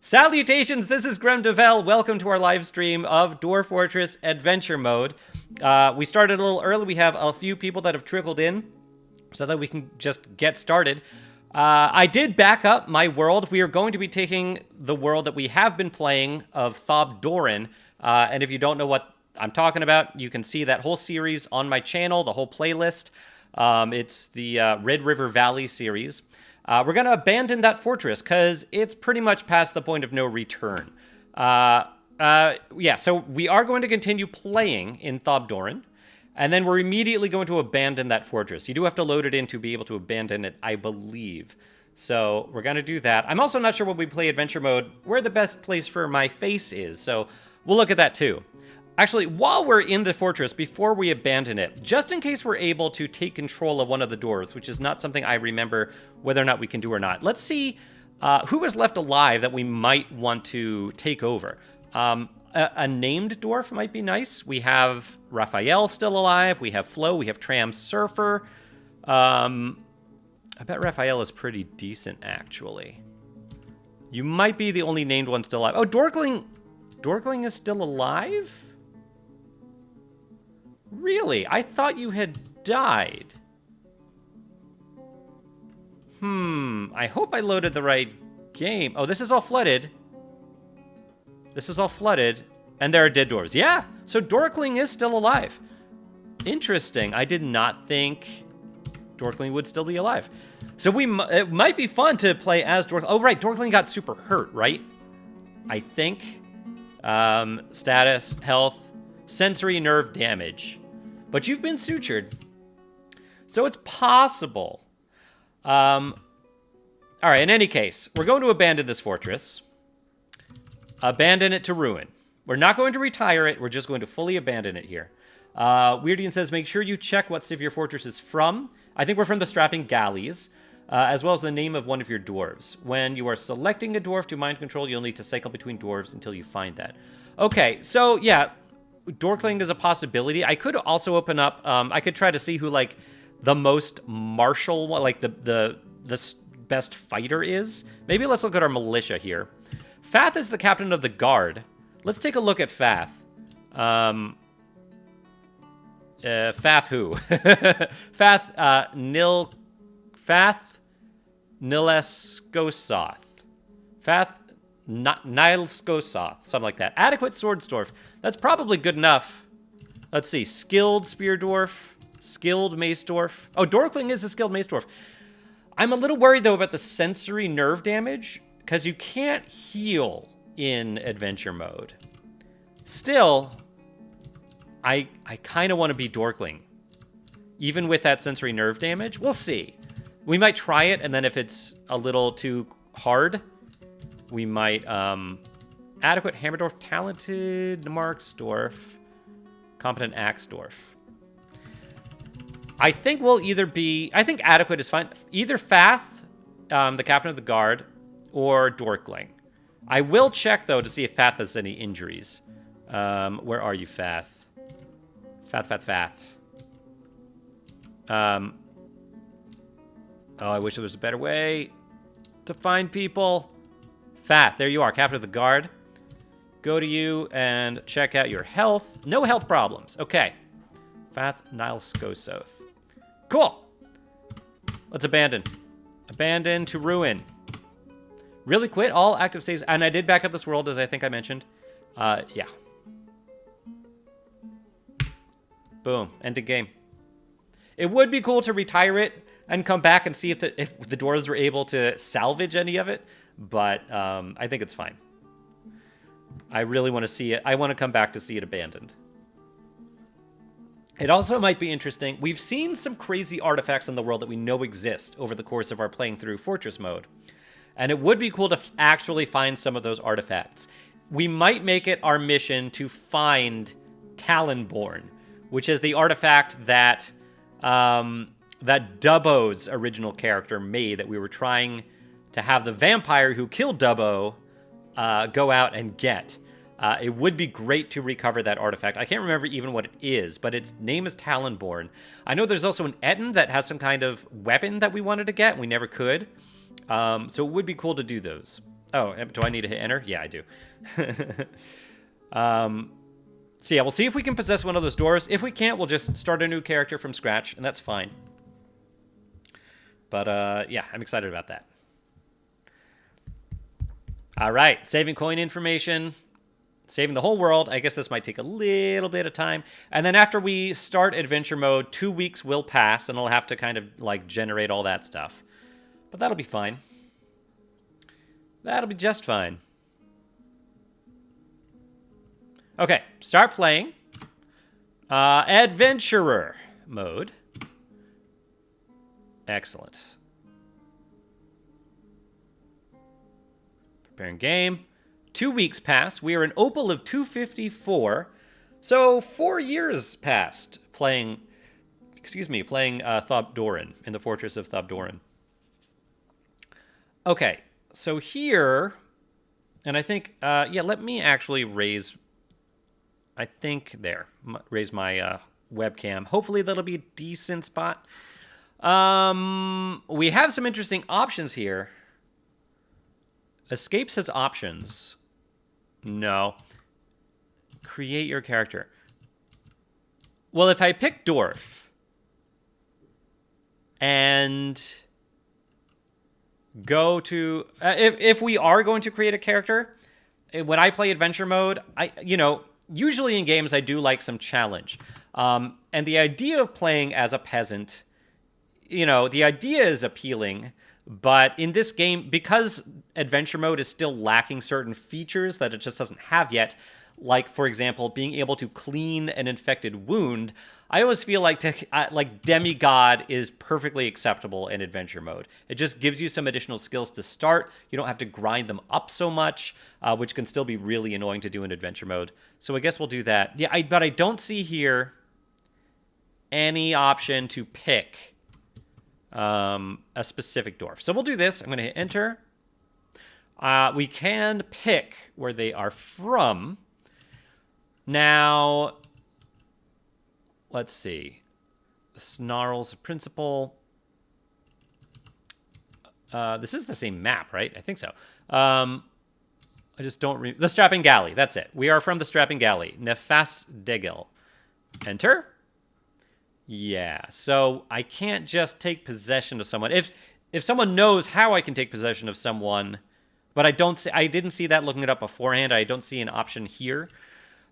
Salutations, this is Grem Devel. Welcome to our live stream of Dwarf Fortress Adventure Mode. We started a little early. We have a few people that have trickled in so that we can just get started. I did back up my world. We are going to be taking the world that we have been playing of Thobdoren. And if you don't know what I'm talking about, you can see that whole series on my channel, the whole playlist. It's the Red River Valley series. We're going to abandon that fortress because it's pretty much past the point of no return. So we are going to continue playing in Thobdoren, and then we're immediately going to abandon that fortress. You do have to load it in to be able to abandon it, I believe. So we're going to do that. I'm also not sure when we play adventure mode where the best place for my face is, so we'll look at that too. Actually, while we're in the fortress, before we abandon it, just in case we're able to take control of one of the dwarves, which is not something I remember whether or not we can do or not, let's see who is left alive that we might want to take over. A named dwarf might be nice. We have Raphael still alive. We have Flo. We have Tram Surfer. I bet Raphael is pretty decent, actually. You might be the only named one still alive. Oh, Dorkling. Dorkling is still alive? Really? I thought you had died. I hope I loaded the right game. Oh, this is all flooded. This is all flooded. And there are dead dwarves. Yeah, so Dorkling is still alive. Interesting. I did not think Dorkling would still be alive. So it might be fun to play as Dorkling. Oh, right, Dorkling got super hurt, right? I think. Status, health, sensory nerve damage. But you've been sutured. So it's possible. All right, in any case, we're going to abandon this fortress. Abandon it to ruin. We're not going to retire it. We're just going to fully abandon it here. Weirdian says, make sure you check what civ your fortress is from. I think we're from the Strapping Galleys, as well as the name of one of your dwarves. When you are selecting a dwarf to mind control, you'll need to cycle between dwarves until you find that. Okay, so yeah, Dorkling is a possibility. I could also open up, I could try to see who like the most martial, like the best fighter is. Maybe let's look at our militia here. Fath is the captain of the guard. Let's take a look at Fath. Fath who? Fath Nilescosoth. Fath Nilescosoth, something like that. Adequate sword dwarf. That's probably good enough. Let's see. Skilled spear dwarf. Skilled mace dwarf. Oh, Dorkling is a skilled mace dwarf. I'm a little worried, though, about the sensory nerve damage, because you can't heal in adventure mode. Still, I kind of want to be Dorkling. Even with that sensory nerve damage. We'll see. We might try it, and then if it's a little too hard, we might, adequate hammer dwarf, talented marks dwarf, competent axe dwarf. I think we'll either be, I think adequate is fine. Either Fath, the captain of the guard, or Dorkling. I will check, though, to see if Fath has any injuries. Where are you, Fath? Fath. Oh, I wish there was a better way to find people. Fath, there you are, captain of the guard. Go to you and check out your health. No health problems. Okay. Fath Nilescosoth. Cool. Let's abandon. Abandon to ruin. Really quit all active saves. And I did back up this world, as I think I mentioned. Yeah. Boom. End of game. It would be cool to retire it and come back and see if the dwarves were able to salvage any of it. But I think it's fine. I really want to see it. I want to come back to see it abandoned. It also might be interesting. We've seen some crazy artifacts in the world that we know exist over the course of our playing through Fortress mode. And it would be cool to actually find some of those artifacts. We might make it our mission to find Talonborn, which is the artifact that Dubbo's original character made, that we were trying to have the vampire who killed Dubbo go out and get. It would be great to recover that artifact. I can't remember even what it is, but its name is Talonborn. I know there's also an Etten that has some kind of weapon that we wanted to get, and we never could. So it would be cool to do those. Oh, do I need to hit enter? Yeah, I do. So yeah, we'll see if we can possess one of those dwarves. If we can't, we'll just start a new character from scratch, and that's fine. But yeah, I'm excited about that. All right, saving coin information, saving the whole world. I guess this might take a little bit of time. And then after we start adventure mode, 2 weeks will pass, and I'll have to kind of like generate all that stuff. But that'll be fine. That'll be just fine. Okay, start playing. Adventurer mode. Excellent. Preparing game. 2 weeks pass. We are an opal of 254. So 4 years passed playing, playing Thobdoren in the Fortress of Thobdoren. Okay, so here, and I think, yeah, let me actually raise, I think there, raise my webcam. Hopefully that'll be a decent spot. We have some interesting options here. Escape says options. No. Create your character. Well, if I pick Dwarf and go to, if we are going to create a character, when I play adventure mode, usually in games I do like some challenge. And the idea of playing as a peasant, the idea is appealing, but in this game, because adventure mode is still lacking certain features that it just doesn't have yet, like, for example, being able to clean an infected wound, I always feel like demigod is perfectly acceptable in adventure mode. It just gives you some additional skills to start. You don't have to grind them up so much, which can still be really annoying to do in adventure mode. So I guess we'll do that. Yeah, but I don't see here any option to pick a specific dwarf. So we'll do this. I'm going to hit enter. We can pick where they are from. Now, let's see. Snarls of Principle. This is the same map, right? I think so. I just don't... The Strapping Galley. That's it. We are from the Strapping Galley. Nefas Degel. Enter. Yeah, so I can't just take possession of someone. If someone knows how I can take possession of someone, but I didn't see that looking it up beforehand. I don't see an option here.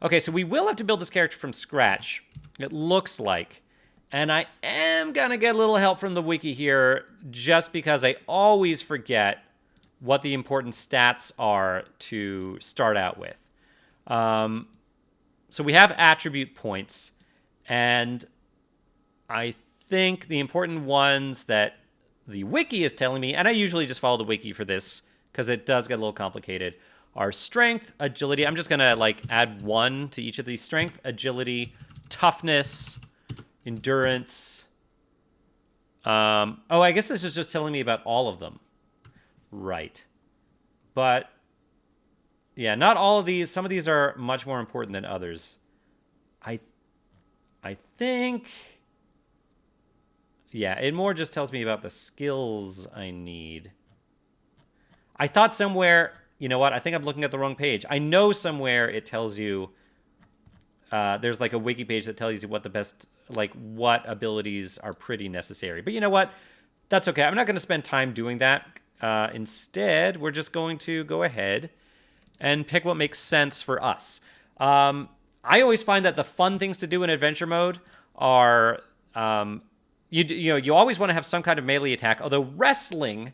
Okay, so we will have to build this character from scratch, it looks like. And I am going to get a little help from the wiki here, just because I always forget what the important stats are to start out with. So we have attribute points, and I think the important ones that the wiki is telling me, and I usually just follow the wiki for this because it does get a little complicated, are strength, agility. I'm just going to add 1 to each of these: strength, agility, toughness, endurance. Oh, I guess this is just telling me about all of them. Right. But yeah, not all of these. Some of these are much more important than others. I think... Yeah, it more just tells me about the skills I need. I thought somewhere... You know what? I think I'm looking at the wrong page. I know somewhere it tells you... there's a wiki page that tells you what the best... what abilities are pretty necessary. But you know what? That's okay. I'm not going to spend time doing that. Instead, we're just going to go ahead and pick what makes sense for us. I always find that the fun things to do in adventure mode are... You always want to have some kind of melee attack, although wrestling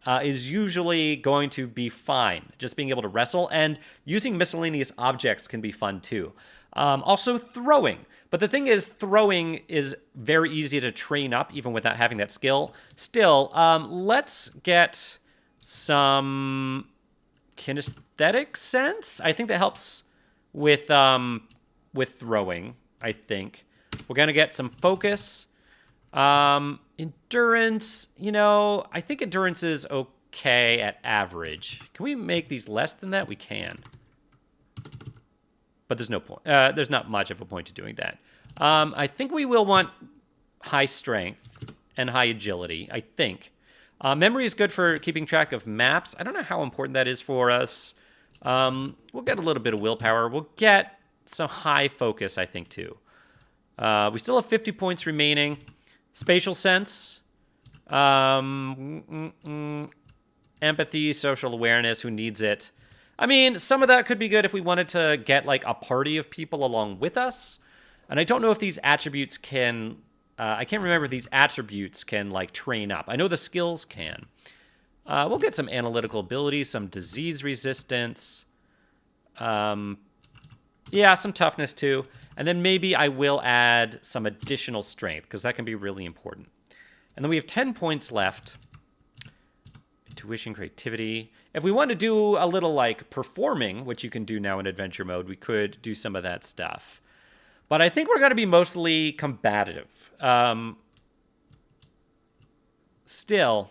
is usually going to be fine. Just being able to wrestle, and using miscellaneous objects can be fun too. Also throwing. But the thing is, throwing is very easy to train up, even without having that skill. Still, let's get some kinesthetic sense. I think that helps with throwing, I think. We're going to get some focus. Endurance, I think endurance is okay at average. Can we make these less than that? We can. But there's no point. There's not much of a point to doing that. I think we will want high strength and high agility, I think. Memory is good for keeping track of maps. I don't know how important that is for us. We'll get a little bit of willpower. We'll get some high focus, I think, too. We still have 50 points remaining. Spatial sense. Empathy, social awareness, who needs it? I mean, some of that could be good if we wanted to get, like, a party of people along with us. And I don't know if these attributes can... I can't remember if these attributes can, like, train up. I know the skills can. We'll get some analytical ability, some disease resistance. Yeah, some toughness, too. And then maybe I will add some additional strength, because that can be really important. And then we have 10 points left. Intuition, creativity. If we want to do a little, like, performing, which you can do now in adventure mode, we could do some of that stuff. But I think we're going to be mostly combative. Still.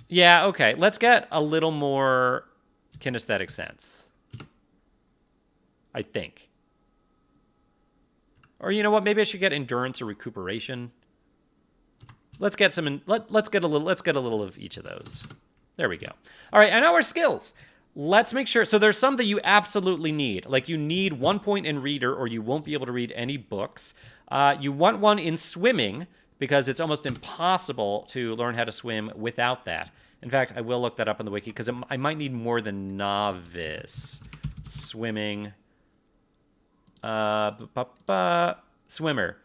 Yeah, okay. Let's get a little more kinesthetic sense. I think. Or you know what? Maybe I should get endurance or recuperation. Let's get some. Let's get a little of each of those. There we go. All right, and now our skills. Let's make sure. So there's some that you absolutely need. Like you need 1 point in reader, or you won't be able to read any books. You want 1 in swimming because it's almost impossible to learn how to swim without that. In fact, I will look that up on the wiki because I might need more than novice swimming. Swimmer.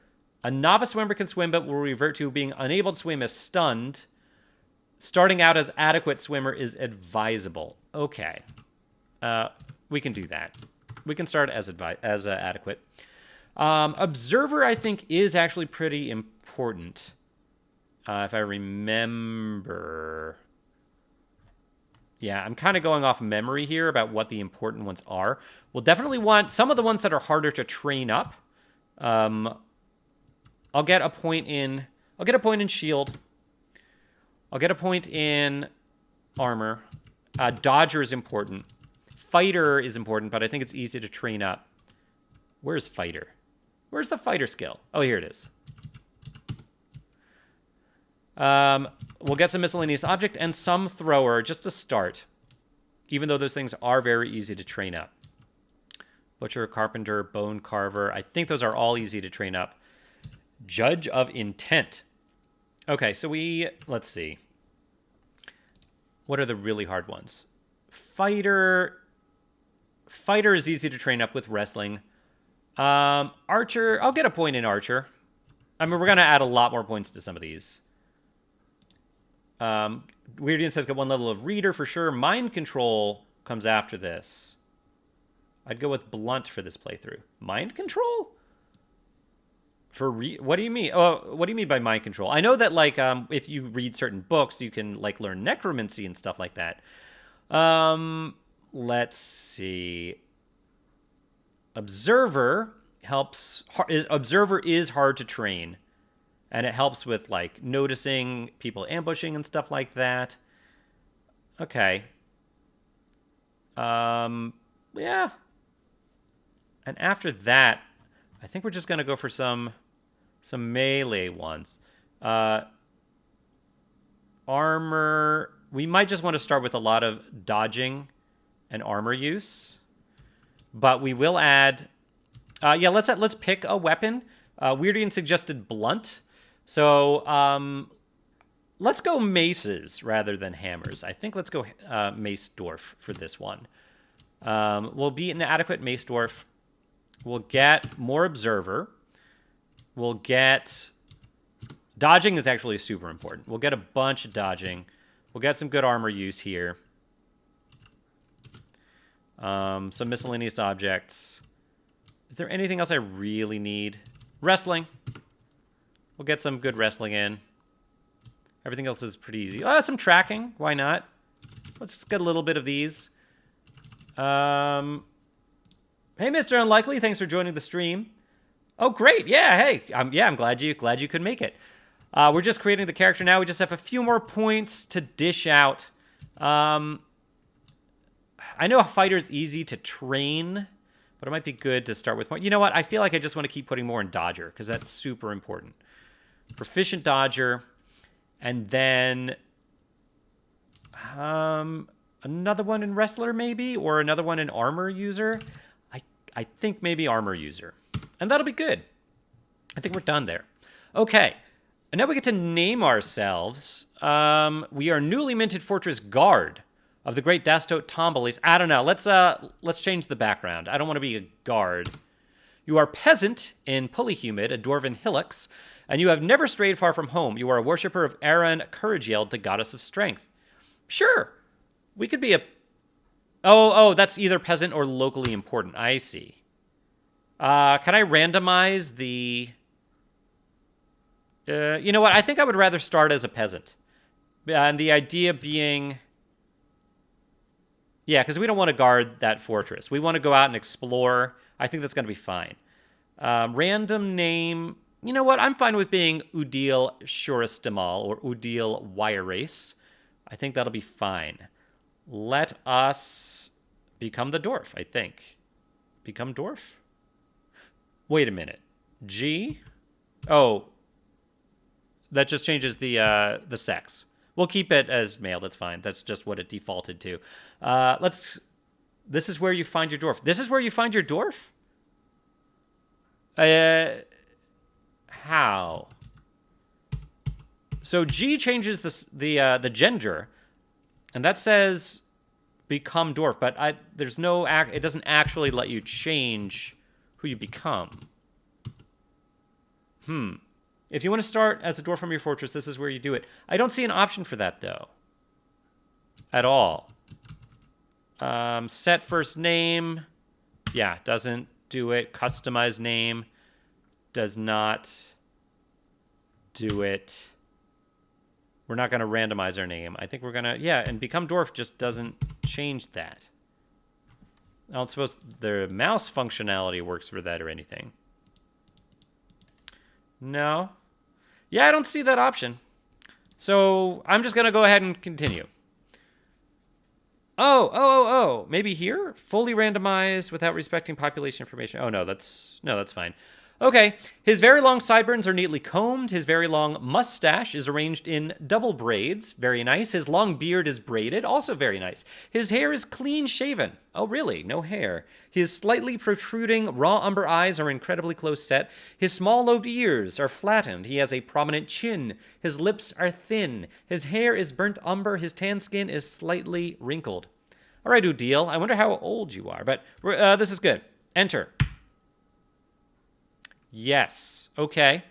A novice swimmer can swim, but will revert to being unable to swim if stunned. Starting out as adequate swimmer is advisable. Okay. We can do that. We can start as adequate. Observer, I think, is actually pretty important. If I remember. Yeah, I'm kind of going off memory here about what the important ones are. We'll definitely want some of the ones that are harder to train up. I'll get a point in shield. I'll get a point in armor. Dodger is important. Fighter is important, but I think it's easy to train up. Where's fighter? Where's the fighter skill? Oh, here it is. We'll get some miscellaneous object and some thrower just to start, even though those things are very easy to train up. Butcher, carpenter, bone carver. I think those are all easy to train up. Judge of intent. Okay, so let's see. What are the really hard ones? Fighter is easy to train up with wrestling. Archer, I'll get a point in archer. I mean, we're going to add a lot more points to some of these. Weirdian says got 1 level of reader for sure. Mind control comes after this. I'd go with blunt for this playthrough. Mind control? What do you mean? Oh, what do you mean by mind control? I know that like if you read certain books, you can like learn necromancy and stuff like that. Let's see. Observer helps. Observer is hard to train, and it helps with like noticing people ambushing and stuff like that. Okay. Yeah. And after that, I think we're just gonna go for some melee ones. Armor. We might just want to start with a lot of dodging and armor use, but we will add. Yeah, let's pick a weapon. Weirdian suggested blunt, so let's go maces rather than hammers. I think let's go mace dwarf for this one. We'll be an adequate mace dwarf. We'll get more observer. We'll get... Dodging is actually super important. We'll get a bunch of dodging. We'll get some good armor use here. Some miscellaneous objects. Is there anything else I really need? Wrestling. We'll get some good wrestling in. Everything else is pretty easy. Some tracking. Why not? Let's just get a little bit of these. Hey, Mr. Unlikely, thanks for joining the stream. Oh, great. Yeah, hey. I'm glad you could make it. We're just creating the character now. We just have a few more points to dish out. I know a fighter's easy to train, but it might be good to start with more. You know what? I feel like I just want to keep putting more in Dodger, because that's super important. Proficient Dodger. And then another one in wrestler maybe, or another one in armor user. I think maybe armor user. And that'll be good. I think we're done there. Okay. And now we get to name ourselves. We are newly minted Fortress Guard of the Great Dastot Tombolis. I don't know. Let's change the background. I don't want to be a guard. You are peasant in Polyhumid, a dwarven hillocks, and you have never strayed far from home. You are a worshipper of Aran Couragield, the goddess of strength. Sure. We could be a... Oh, that's either peasant or locally important. I see. Can I randomize the... you know what? I think I would rather start as a peasant. And the idea being... Yeah, because we don't want to guard that fortress. We want to go out and explore. I think that's going to be fine. Random name... You know what? I'm fine with being Udil Shuristimal or Udil Wire-Race. I think that'll be fine. Let us become the dwarf, I think. Become dwarf? Wait a minute. G? Oh. That just changes the sex. We'll keep it as male. That's fine. That's just what it defaulted to. This is where you find your dwarf. This is where you find your dwarf? How? So G changes the gender, and that says become dwarf, but there's no it doesn't actually let you change who you become. If you want to start as a dwarf from your fortress, this is where you do it. I don't see an option for that, though. At all. Set first name. Yeah, doesn't do it. Customize name. Does not do it. We're not going to randomize our name. I think we're going to... Yeah, and become dwarf just doesn't change that. I don't suppose the mouse functionality works for that or anything. No. Yeah, I don't see that option. So I'm just going to go ahead and continue. Oh. Maybe here? Fully randomized without respecting population information. Oh, no, that's fine. Okay. His very long sideburns are neatly combed. His very long mustache is arranged in double braids. Very nice. His long beard is braided. Also very nice. His hair is clean shaven. Oh, really? No hair. His slightly protruding raw umber eyes are incredibly close set. His small lobed ears are flattened. He has a prominent chin. His lips are thin. His hair is burnt umber. His tan skin is slightly wrinkled. All right, Udil. I wonder how old you are, but this is good. Enter. Yes. Okay.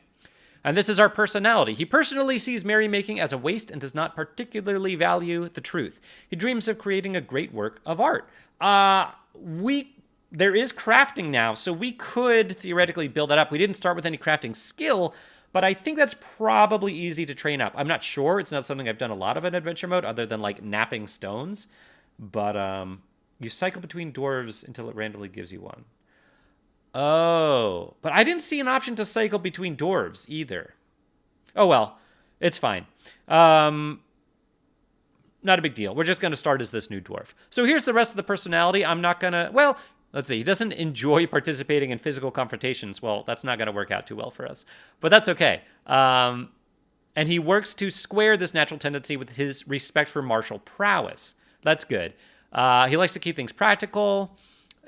And this is our personality. He personally sees merrymaking as a waste and does not particularly value the truth. He dreams of creating a great work of art. There is crafting now, so we could theoretically build that up. We didn't start with any crafting skill, but I think that's probably easy to train up. I'm not sure. It's not something I've done a lot of in adventure mode other than like napping stones. But you cycle between dwarves until it randomly gives you one. Oh, but I didn't see an option to cycle between dwarves either. Oh, well, it's fine. Not a big deal. We're just going to start as this new dwarf. So here's the rest of the personality. I'm not going to, well, let's see. He doesn't enjoy participating in physical confrontations. Well, that's not going to work out too well for us, but that's okay. And he works to square this natural tendency with his respect for martial prowess. That's good. He likes to keep things practical.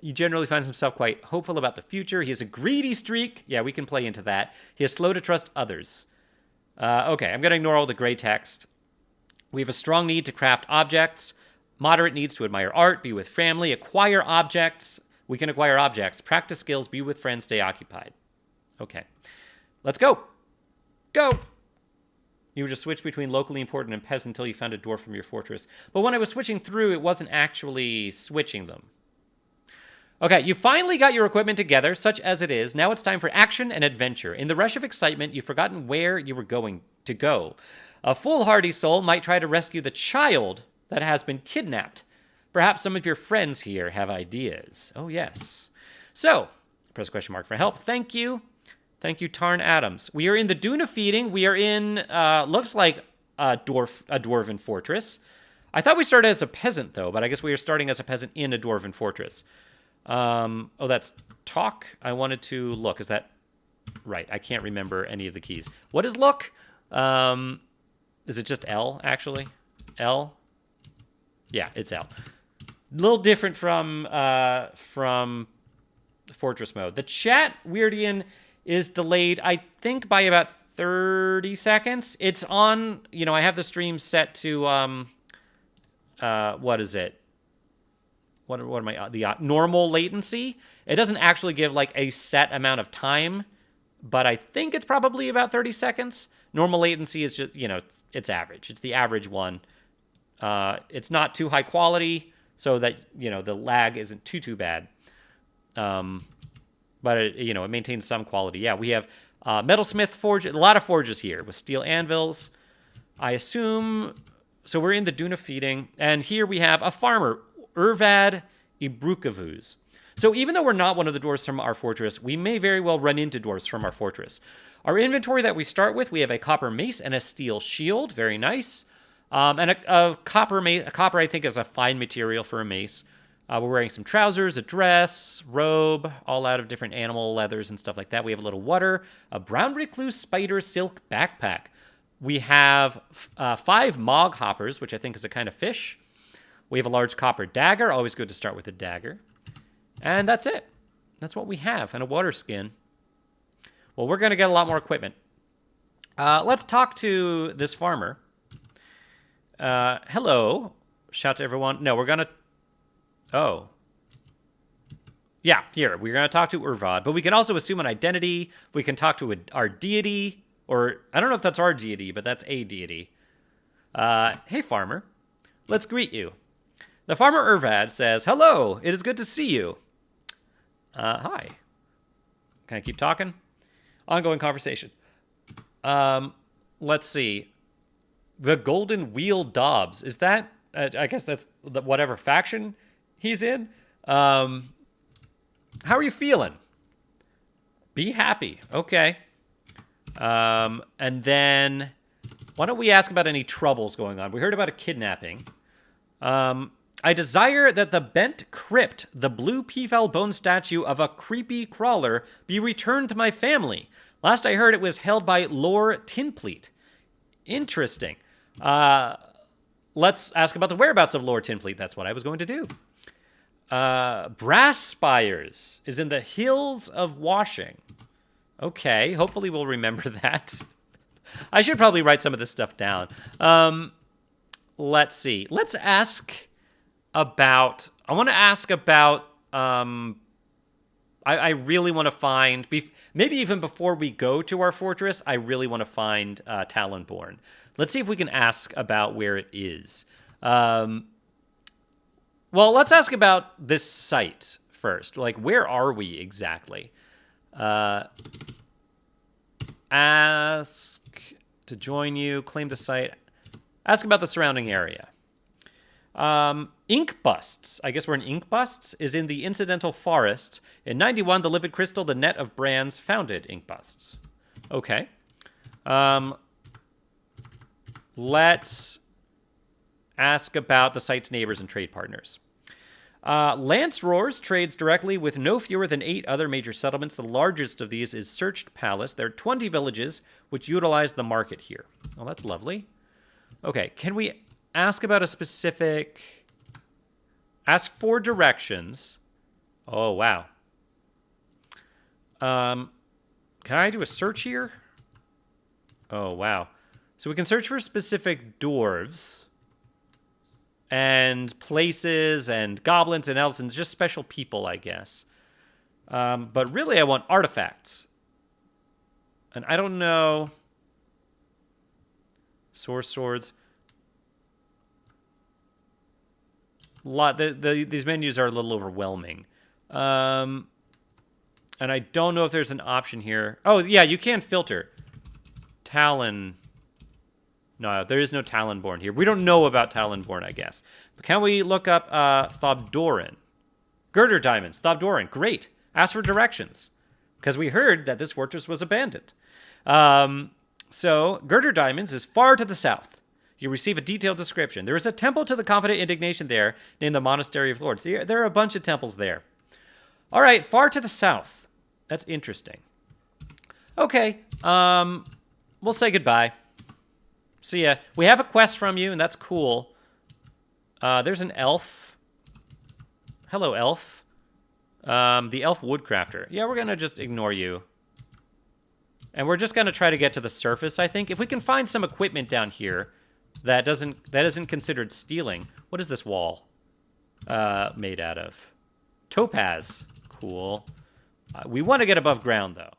He generally finds himself quite hopeful about the future. He has a greedy streak. Yeah, we can play into that. He is slow to trust others. Okay, I'm going to ignore all the gray text. We have a strong need to craft objects. Moderate needs to admire art, be with family, acquire objects. We can acquire objects. Practice skills, be with friends, stay occupied. Okay, let's go. Go. You would just switch between locally important and peasant until you found a dwarf from your fortress. But when I was switching through, it wasn't actually switching them. Okay, you finally got your equipment together, such as it is. Now it's time for action and adventure. In the rush of excitement, you've forgotten where you were going to go. A foolhardy soul might try to rescue the child that has been kidnapped. Perhaps some of your friends here have ideas. Oh, yes. So, press question mark for help. Thank you. Thank you, Tarn Adams. We are in the Dune of Feeding. We are in, looks like a dwarven fortress. I thought we started as a peasant, though, but I guess we are starting as a peasant in a dwarven fortress. Oh, that's talk. I wanted to look. Is that right? I can't remember any of the keys. What is look? Is it just L, actually? L? Yeah, it's L. A little different from Fortress mode. The chat, Weirdian, is delayed, I think, by about 30 seconds. It's on, you know, I have the stream set to, what is it? What am I, the normal latency? It doesn't actually give, like, a set amount of time, but I think it's probably about 30 seconds. Normal latency is just, you know, it's average. It's the average one. It's not too high quality, so that, you know, the lag isn't too bad. But it, you know, it maintains some quality. Yeah, we have metalsmith forge, a lot of forges here with steel anvils. I assume, so we're in the Dune of Feeding, and here we have a farmer, Urvad Ibrukavuz. So even though we're not one of the dwarves from our fortress, we may very well run into dwarves from our fortress. Our inventory that we start with, we have a copper mace and a steel shield. Very nice. And a copper mace. A copper, I think, is a fine material for a mace. We're wearing some trousers, a dress, robe, all out of different animal leathers and stuff like that. We have a little water, a brown recluse spider silk backpack. We have 5 mog hoppers, which I think is a kind of fish. We have a large copper dagger. Always good to start with a dagger. And that's it. That's what we have. And a water skin. Well, we're going to get a lot more equipment. Let's talk to this farmer. Hello. Shout to everyone. No, we're going to... Oh. Yeah, here. We're going to talk to Urvad. But we can also assume an identity. We can talk to our deity. Or, I don't know if that's our deity, but that's a deity. Hey, farmer. Let's greet you. The farmer Urvad says, hello, it is good to see you. Hi. Can I keep talking? Ongoing conversation. Let's see. The Golden Wheel Dobbs. Is that, I guess that's whatever faction he's in? How are you feeling? Be happy. Okay. And then, why don't we ask about any troubles going on? We heard about a kidnapping. I desire that the bent crypt, the blue peafowl bone statue of a creepy crawler, be returned to my family. Last I heard, it was held by Lord Tinpleat. Interesting. Let's ask about the whereabouts of Lord Tinpleat. That's what I was going to do. Brass Spires is in the hills of Washing. Okay, hopefully we'll remember that. I should probably write some of this stuff down. Let's see. Let's ask about... I want to ask about... I really want to find... Maybe even before we go to our fortress, I really want to find Talonborn. Let's see if we can ask about where it is. Well, let's ask about this site first. Like, where are we exactly? Ask to join you. Claim the site. Ask about the surrounding area. Ink Busts. I guess we're in Ink Busts. Is in the Incidental Forests. In 91, the Livid Crystal, the net of brands, founded Ink Busts. Okay. Let's ask about the site's neighbors and trade partners. Lance Roars trades directly with no fewer than 8 other major settlements. The largest of these is Searched Palace. There are 20 villages which utilize the market here. Oh, that's lovely. Okay, can we ask about a specific... Ask for directions. Oh, wow. Can I do a search here? Oh, wow. So we can search for specific dwarves and places and goblins and elves and just special people, I guess. But really, I want artifacts. And I don't know... Source swords. These menus are a little overwhelming. And I don't know if there's an option here. Oh, yeah, you can filter. Talon. No, there is no Talonborn here. We don't know about Talonborn, I guess. But can we look up Thobdoren? Girder diamonds. Thobdoren. Great. Ask for directions. Because we heard that this fortress was abandoned. So, Girder diamonds is far to the south. You receive a detailed description. There is a temple to the Confident Indignation there, named the Monastery of Lords. There are a bunch of temples there. All right, far to the south. That's interesting. Okay, we'll say goodbye. See ya. We have a quest from you, and that's cool. There's an elf. Hello, elf. The elf woodcrafter. Yeah, we're gonna just ignore you. And we're just gonna try to get to the surface, I think. If we can find some equipment down here that isn't considered stealing. What is this wall made out of? Topaz. Cool. We want to get above ground, though.